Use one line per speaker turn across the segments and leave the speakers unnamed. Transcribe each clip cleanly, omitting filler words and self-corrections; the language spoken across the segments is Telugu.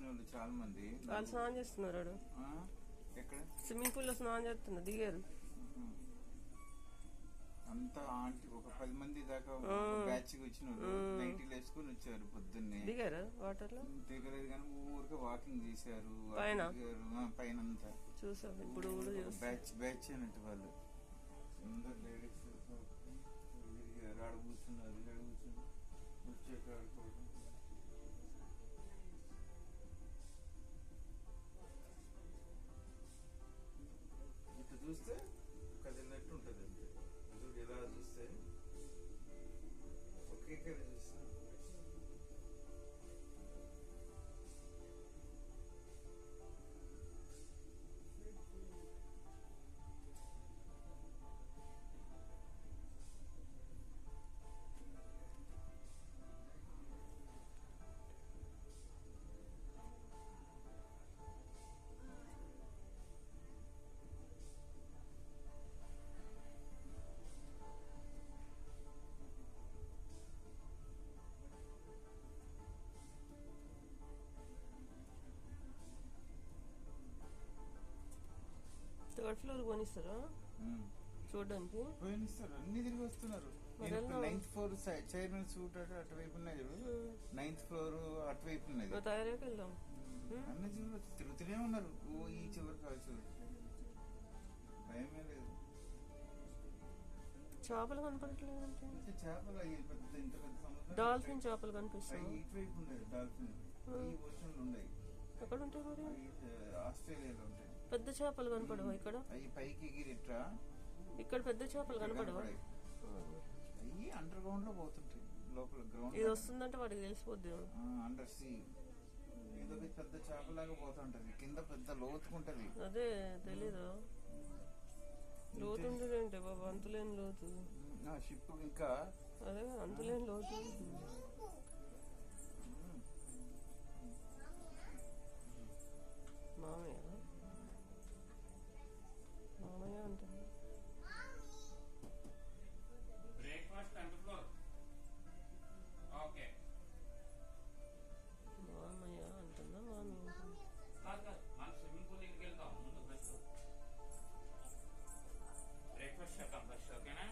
వాళ్ళు చాలా మంది
వాళ్ళు స్నానం చేస్తున్నారు.
ఎక్కడ
స్విమ్మింగ్ పూల్ లో స్నానం చేస్తున్నారు, దిగారు
అంతా ఆంటీ. ఒక 10 మంది దాకా బ్యాచ్ వచ్చిన వాళ్ళు నైటీలు వేసుకుని వచ్చారు పొద్దున్నే.
దిగారు వాటర్ లో,
దిగలేదు కానీ ఊరికే వాకింగ్ చేశారు పైన అంతా
చూసాం. ఇప్పుడు
బ్యాచ్ అన్నట్టు వాళ్ళు అందరు లేడీస్ ఆడ కూర్చున్నారు, ఇక్కడ కూర్చుని వచ్చాక ఆడుకోవడం. ఇట్లా చూస్తే కదిలినట్టు ఉంటుంది అంతే. అసలు ఎలా చూస్తే ఒకే కది చూస్తే
థర్డ్ ఫ్లోర్ కొనిస్తారా చూడడానికి?
పోయిస్తారు, అన్ని తిరిగి వస్తున్నారు. 9th ఫ్లోర్ చైర్మన్ సూట్ అటువైపు ఉన్నది, 9th ఫ్లోర్ అటువైపు ఉన్నది.
తయారీకి వెళ్దాం.
అన్ని తిరుగుతూనే ఉన్నారు, ఈ చివరికి ఆ చివరికి. భయమే లేదు.
చేపలు కనపడట్లేదు.
చేపలు పెద్ద ఇంత పెద్ద సముద్రం.
డాల్ఫిన్ చేపలు కనిపిస్తాయి.
ఇటువైపు ఉన్నాయి డాల్ఫిన్, ఈ ఓషన్ ఉన్నాయి.
ఎక్కడ ఉంటాయి మరి?
ఆస్ట్రేలియాలో ఉంటాయి.
పెద్ద చేపలు కనపడవా ఇక్కడ?
అవి పైకి ఎగిరిట్రా.
ఇక్కడ పెద్ద చేపలు కనపడవా?
అవి అండర్ గ్రౌండ్ లో పోతుంటాయి, లోపల గ్రౌండ్.
ఇది వస్తుందంటే వాడికి తెలిసిపోద్ది.
అండర్ సీ ఏదో పెద్ద చేపలాగా పోతుంటది, కింద పెద్ద లోతుకుంటది.
అదే తెలీదు, లోతు ఉండేదేంటి బాబా, అంతులేని లోతు.
షిప్ ఇంకా
అదే అంతులేని లోతు. మామయ్య అంటుంది.
బ్రేక్ఫాస్ట్
మామయ్య అంటుందా మామి?
మనం స్విమ్మింగ్ పూల్ దగ్గరికి వెళ్తాం ముందు. ఫస్ట్ బ్రేక్ఫాస్ట్ చేద్దాం ఫస్ట్, ఓకేనా?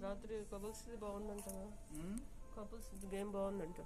రాత్రి కపుల్స్ బాగుందంట, కపుల్స్ గేమ్ బాగుందంట.